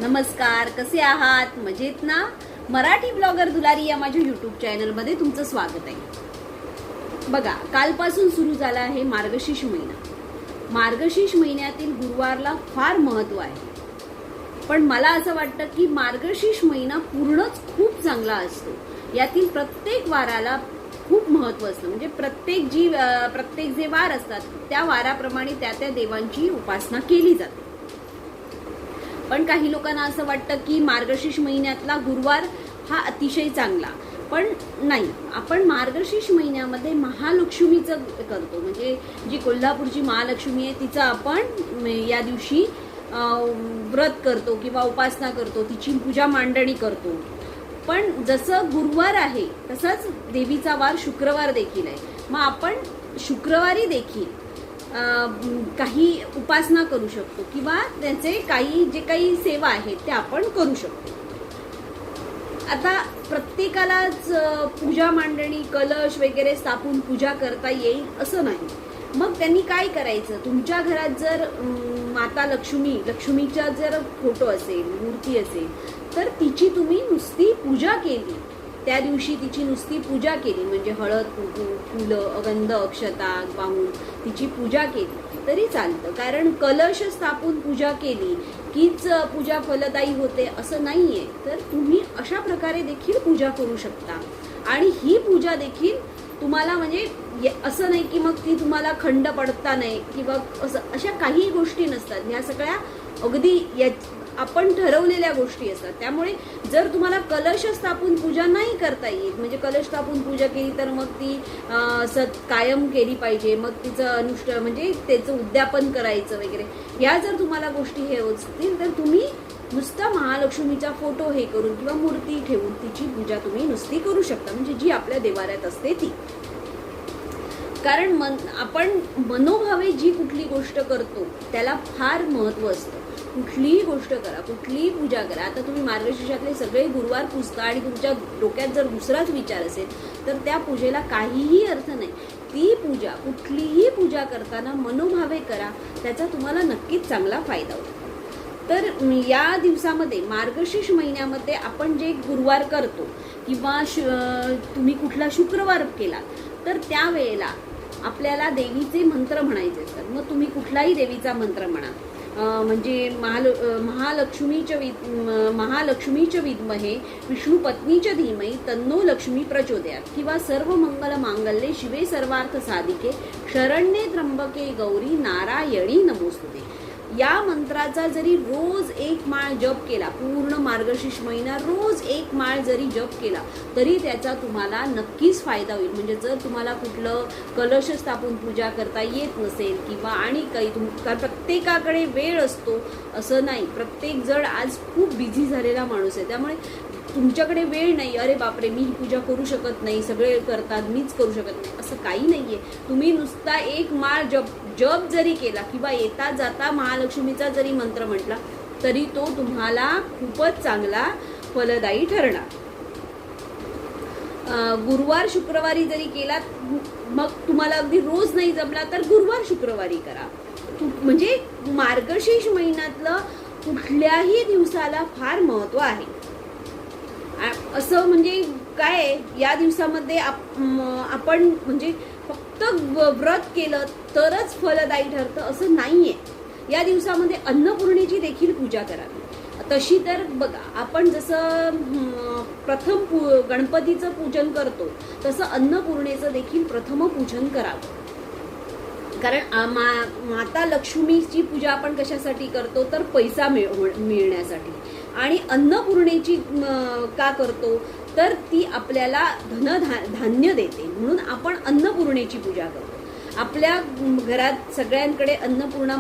नमस्कार, कसे आहात? मजेत ना? मराठी ब्लॉगर दुलारी या माझ्या यूट्यूब चॅनलमध्ये तुमचं स्वागत आहे. बघा, कालपासून सुरू झाला आहे मार्गशीर्ष महिना. मार्गशीर्ष महिन्यातील गुरुवारला फार महत्व आहे. पण मला असं वाटतं की मार्गशीर्ष महिना पूर्णच खूप चांगला असतो. यातील प्रत्येक वाराला खूप महत्व असतं. म्हणजे प्रत्येक जे वार असतात त्या वाराप्रमाणे त्या देवांची उपासना केली जाते. पण काही लोकांना असं वाटतं की मार्गशीर्ष महिन्यातला गुरुवार हा अतिशय चांगला. पण नाही, आपण मार्गशीर्ष महिन्यामध्ये महालक्ष्मीचं करतो. म्हणजे जी कोल्हापूरची महालक्ष्मी आहे तिचं आपण या दिवशी व्रत करतो किंवा उपासना करतो, तिची पूजा मांडणी करतो. पण जसं गुरुवार आहे तसंच देवीचा वार शुक्रवार देखील आहे. मग आपण शुक्रवारी देखील काही उपासना करू शकतो किंवा त्याचे जे काही सेवा आहेत ते आपण करू शकतो. आता प्रत्येकालाच पूजा मांडणी, कलश वगैरे स्थापून पूजा करता येईल असं नाही. मग त्यांनी काय करायचं, तुमच्या घरात जर माता लक्ष्मीचा जर फोटो असेल, मूर्ती असेल, तर तिची तुम्ही नुसती पूजा केली, त्या दिवशी तिची नुसती पूजा केली, म्हणजे हळद, कुंकू, फुलं, गंध, अक्षता वाहून तिची पूजा केली तरी चालतं. कारण कलश स्थापून पूजा केली कीच पूजा फलदायी होते असं नाहीये. तर तुम्ही अशा प्रकारे देखील पूजा करू शकता. आणि ही पूजा देखील तुम्हाला म्हणजे असं नाही की मग ती तुम्हाला खंड पडता नाही किंवा अशा काही गोष्टी नसतात. ह्या सगळ्या अगदी आपण ठरवलेल्या गोष्टी असतात. त्यामुळे जर तुम्हाला कलश स्थापून पूजा नाही करता येत, म्हणजे कलश स्थापून पूजा केली तर मग ती कायम केली पाहिजे, मग तिचं म्हणजे त्याचं उद्यापन करायचं वगैरे, ह्या जर तुम्हाला गोष्टी हे असतील तर तुम्ही नुसता महालक्ष्मीचा फोटो हे करून किंवा मूर्ती ठेवून तिची पूजा तुम्ही नुसती करू शकता, म्हणजे जी आपल्या देवाऱ्यात असते ती. कारण आपण मनोभावे जी कुठली गोष्ट करतो त्याला फार महत्व असतं. कुठलीही गोष्ट करा, कुठलीही पूजा करा. आता तुम्ही मार्गशीर्षातले सगळे गुरुवार पुजता आणि तुमच्या डोक्यात जर दुसराच विचार असेल तर त्या पूजेला काहीही अर्थ नाही. ती पूजा, कुठलीही पूजा करताना मनोभावे करा, त्याचा तुम्हाला नक्कीच चांगला फायदा होतो. तर या दिवसामध्ये मार्गशीर्ष महिन्यामध्ये आपण जे गुरुवार करतो किंवा तुम्ही कुठला शुक्रवार केला तर त्यावेळेला आपल्याला देवीचे मंत्र म्हणायचे असतात. मग तुम्ही कुठलाही देवीचा मंत्र म्हणा, म्हणजे महालक्ष्मीच्या विद्महे विष्णू पत्नीच्या धीमहि तन्नो लक्ष्मी प्रचोदयात, किंवा सर्व मंगल मांगल्ये शिवे सर्वार्थ साधिके शरण्ये त्र्यंबके गौरी नारायणी नमोस्तुते. या मंत्राचा जरी रोज एक माळ जप केला, पूर्ण मार्गशीर्ष महिना रोज एक माळ जरी जप केला तरी त्याचा तुम्हाला नक्कीच फायदा होईल. म्हणजे जर तुम्हाला कुठलं कलश स्थापून पूजा करता येत नसेल किंवा आणि काही प्रत्येकाकडे वेळ असतो असं नाही, प्रत्येक जण आज खूप बिझी झालेला माणूस आहे, त्यामुळे तुमच्याकडे वेळ नाही, अरे बापरे मी ही पूजा करू शकत नाही, सगळे करतात मीच करू शकत नाही, असं काही नाहीये. तुम्ही नुसता एक माळ जप जरी केला किंवा येता जाता महालक्ष्मीचा जरी मंत्र म्हटला तरी तो तुम्हाला खूपच चांगला फलदायी ठरणार. गुरुवार शुक्रवारी जरी केला, मग तुम्हाला अगदी रोज नाही जमला तर गुरुवार शुक्रवारी करा. म्हणजे मार्गशीर्ष महिन्यातलं कुठल्याही दिवसाला फार महत्व आहे. असं म्हणजे काय, या दिवसामध्ये आपण म्हणजे फक्त व्रत केलं तरच फलदायी ठरतं असं नाहीये. या दिवसामध्ये अन्नपूर्णेची देखील पूजा करावी. तशी तर बघा, आपण जसं प्रथम गणपतीचं पूजन करतो तसं अन्नपूर्णेचं देखील प्रथम पूजन करावं. कारण माता लक्ष्मीची पूजा आपण कशासाठी करतो तर पैसा मिळण्यासाठी, आणि अन्नपूर्णेची का करतो तर ती आपल्याला धान्य देते, म्हणून आपण अन्नपूर्णेची पूजा करतो. आपल्या घरात सगळ्यांकडे अन्नपूर्णा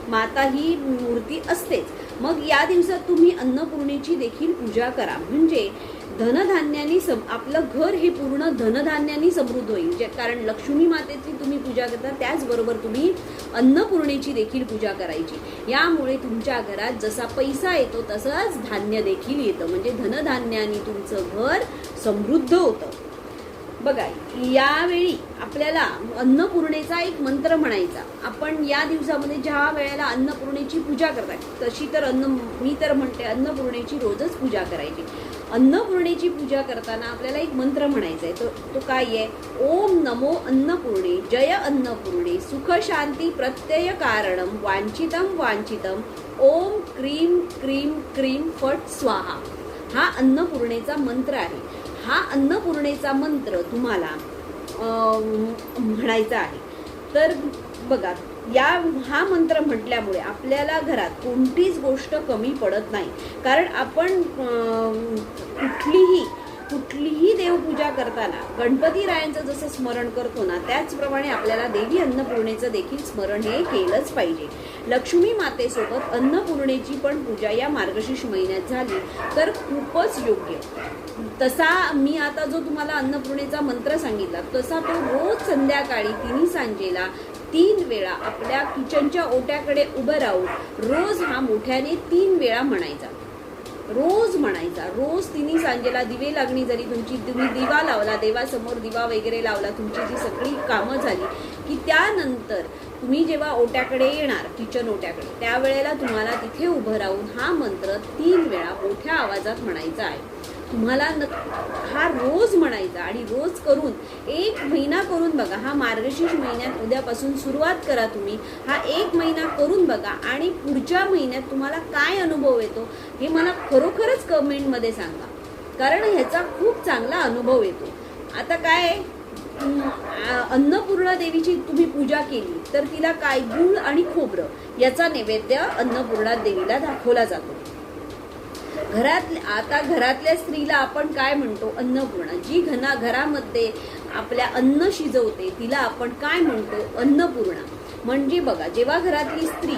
माता ही मूर्ती असतेच. मग या दिवसात तुम्ही अन्नपूर्णेची देखील पूजा करा, म्हणजे धनधान्यानी आपलं घर हे पूर्ण धनधान्यानी समृद्ध होईल. कारण लक्ष्मी मातेची तुम्ही पूजा करता त्याचबरोबर तुम्ही अन्नपूर्णेची देखील पूजा करायची. यामुळे तुमच्या घरात जसा पैसा येतो तसंच धान्य देखील येतं, म्हणजे धनधान्यानी तुमचं घर समृद्ध होतं. बघा, यावेळी आपल्याला अन्नपूर्णेचा एक मंत्र म्हणायचा. आपण या दिवसामध्ये ज्या वेळेला अन्नपूर्णेची पूजा करतात, तशी तर मी तर म्हणते अन्नपूर्णेची रोजच पूजा करायची. अन्नपूर्णेची पूजा करताना आपल्याला एक मंत्र म्हणायचा आहे. तो काय आहे? ओम नमो अन्नपूर्णे, जय अन्नपूर्णे, सुख शांती प्रत्यय कारणम, वांछितम वांछितम, ओम क्रीम क्रीम क्रीम फट स्वाहा. हा अन्नपूर्णेचा मंत्र आहे. हा अन्नपूर्णेचा मंत्र तुम्हाला म्हणायचा आहे. तर बघा, हा मंत्र म्हटल्यामुळे आपल्याला घरात कोणतीच गोष्ट कमी पडत नाही. कारण आपण कुठलीही देवपूजा करताना गणपतीरायांचं जसं स्मरण करतो ना, त्याचप्रमाणे आपल्याला देवी अन्नपूर्णेचं देखील स्मरण हे केलंच पाहिजे. लक्ष्मी मातेसोबत अन्नपूर्णेची पण पूजा या मार्गशीर्ष महिन्यात झाली तर खूपच योग्य. तसा मी आता जो तुम्हाला अन्नपूर्णेचा मंत्र सांगितला, तसा तो रोज संध्याकाळी 3 सांजेला 3 वेळा आपल्या किचनच्या ओट्याकडे उभं राहून रोज हा मोठ्याने 3 वेळा म्हणायचा. रोज 3 सांजेला दिवे लागणी झाली तुमची, तुम्ही दिवा लावला, देवासमोर दिवा वगैरे लावला, तुमची जी सगळी कामं झाली की त्यानंतर तुम्ही जेव्हा ओट्याकडे येणार, किचन ओट्याकडे, त्यावेळेला तुम्हाला तिथे उभं राहून हा मंत्र 3 वेळा मोठ्या आवाजात म्हणायचा आहे. तुम्हाला हा रोज म्हणायचा आणि रोज करून 1 महिना करून बघा. हा मार्गशीर्ष महिन्यात उद्यापासून सुरुवात करा तुम्ही. हा 1 महिना करून बघा आणि पुढच्या महिन्यात तुम्हाला काय अनुभव येतो हे मला खरोखरच कमेंटमध्ये सांगा, कारण ह्याचा खूप चांगला अनुभव येतो. आता काय, अन्नपूर्णा देवीची तुम्ही पूजा केली तर तिला काय, गूळ आणि खोबरं याचा नैवेद्य अन्नपूर्णा देवीला दाखवला जातो. घरातल्या स्त्रीला आपण काय म्हणतो? अन्नपूर्णा. जी घरामध्ये आपल्या अन्न शिजवते तिला आपण काय म्हणतो? अन्नपूर्णा. म्हणजे बघा, जेव्हा घरातली स्त्री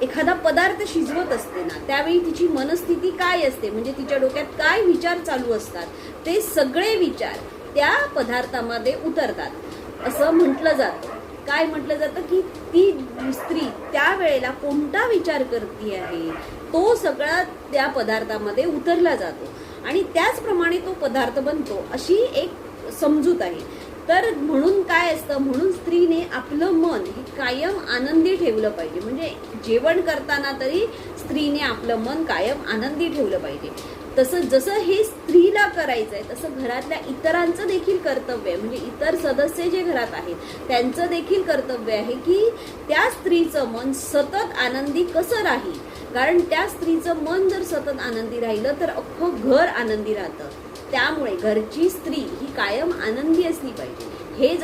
एखादा पदार्थ शिजवत असते ना, त्यावेळी तिची मनस्थिती काय असते, म्हणजे तिच्या डोक्यात काय विचार चालू असतात, ते सगळे विचार त्या पदार्थामध्ये उतरतात असं म्हटलं जातं. काय म्हटलं जातं की ती स्त्री त्यावेळेला कोणता विचार करते आहे तो सगळा त्या पदार्थामध्ये उतरला जातो आणि त्याचप्रमाणे तो पदार्थ बनतो, अशी एक समजूत आहे. तर म्हणून काय असतं, म्हणून स्त्रीने आपलं मन हे कायम आनंदी ठेवलं पाहिजे. म्हणजे जेवण करताना तरी स्त्रीने आपलं मन कायम आनंदी ठेवलं पाहिजे. तसं जसं हे स्त्रीला करायचं आहे तसं घरातल्या इतरांचं देखील कर्तव्य आहे. म्हणजे इतर सदस्य जे घरात आहेत त्यांचं देखील कर्तव्य आहे की त्या स्त्रीचं मन सतत आनंदी कसं राहील. कारण त्या स्त्रीचं मन जर सतत आनंदी राहिलं तर अख्खं घर आनंदी राहतं. त्यामुळे घरची स्त्री ही कायम आनंदी असली पाहिजे. हे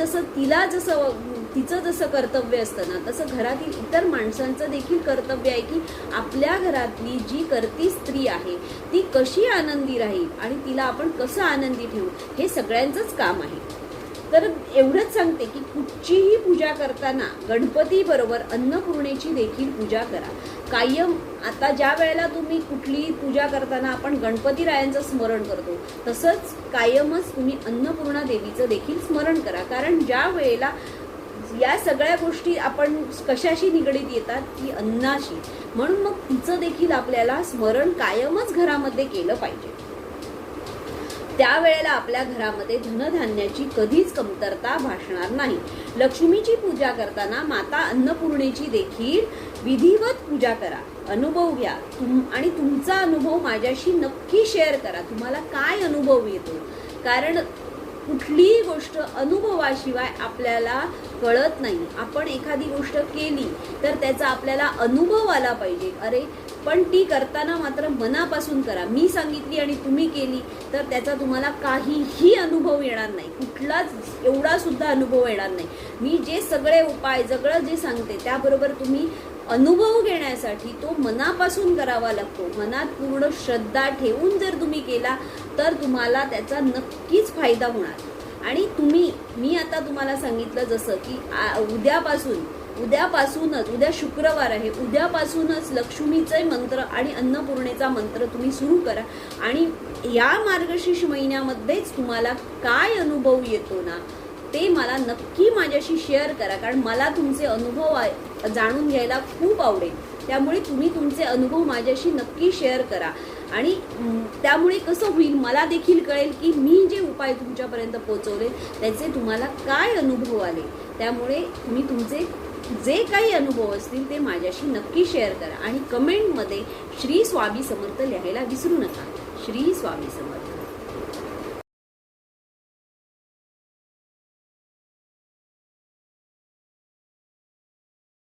तिचं जसं कर्तव्य असतं ना, तसं घरातील इतर माणसांचं देखील कर्तव्य आहे की आपल्या घरातली जी करती स्त्री आहे ती कशी आनंदी राहील आणि तिला आपण कसं आनंदी ठेवू, हे सगळ्यांचंच काम आहे. तर एवढंच सांगते की कुठचीही पूजा करताना गणपती बरोबर अन्नपूर्णेची देखील पूजा करा कायम. आता ज्या वेळेला तुम्ही कुठलीही पूजा करताना आपण गणपतीरायांचं स्मरण करतो, तसंच कायमच तुम्ही अन्नपूर्णा देवीचं देखील स्मरण करा. कारण ज्या वेळेला या सगळ्या गोष्टी आपण कशाशी निगडीत येतात की अन्नाशी, म्हणून मग तिचं देखील आपल्याला स्मरण कायमच घरामध्ये केलं पाहिजे. त्यावेळेला आपल्या घरामध्ये धनधान्याची कधीच कमतरता भासणार नाही. लक्ष्मीची पूजा करताना माता अन्नपूर्णेची देखील विधिवत पूजा करा, अनुभव घ्या आणि तुमचा अनुभव माझ्याशी नक्की शेअर करा. तुम्हाला काय अनुभव येतो, कारण कुठलीही गोष्ट अनुभवाशिवाय आपल्याला कळत नाही. आपण एखादी गोष्ट केली तर त्याचा आपल्याला अनुभव आला पाहिजे. अरे पण ती करताना मात्र मनापासून करा. मी सांगितली आणि तुम्ही केली तर त्याचा तुम्हाला काहीही अनुभव येणार नाही, कुठलाच एवढा सुद्धा अनुभव येणार नाही. मी जे सगळे उपाय सगळं जे सांगते त्याबरोबर तुम्ही अनुभव घेण्यासाठी तो मनापासून करावा लागतो. मनात पूर्ण श्रद्धा ठेवून जर तुम्ही केला तर तुम्हाला त्याचा नक्कीच फायदा होणार. आणि मी आता तुम्हाला सांगितलं जसं की उद्यापासूनच उद्या शुक्रवार आहे, उद्यापासूनच लक्ष्मीचे मंत्र आणि अन्नपूर्णेचा मंत्र तुम्ही सुरू करा. आणि या मार्गशीर्ष महिन्यामध्येच तुम्हाला काय अनुभव येतो ना ते मला नक्की माझ्याशी शेअर करा, कारण मला तुमचे अनुभव जाणून घ्यायला खूप आवडेल. त्यामुळे तुम्ही तुमचे अनुभव माझ्याशी नक्की शेअर करा. आणि त्यामुळे कसं होईल, मला देखील कळेल की मी जे उपाय तुमच्यापर्यंत पोहोचवले त्याचे तुम्हाला काय अनुभव आले. त्यामुळे तुम्ही तुमचे जे काही अनुभव असतील ते माझ्याशी नक्की शेअर करा आणि कमेंटमध्ये श्री स्वामी समर्थ लिहायला विसरू नका. श्री स्वामी समर्थ.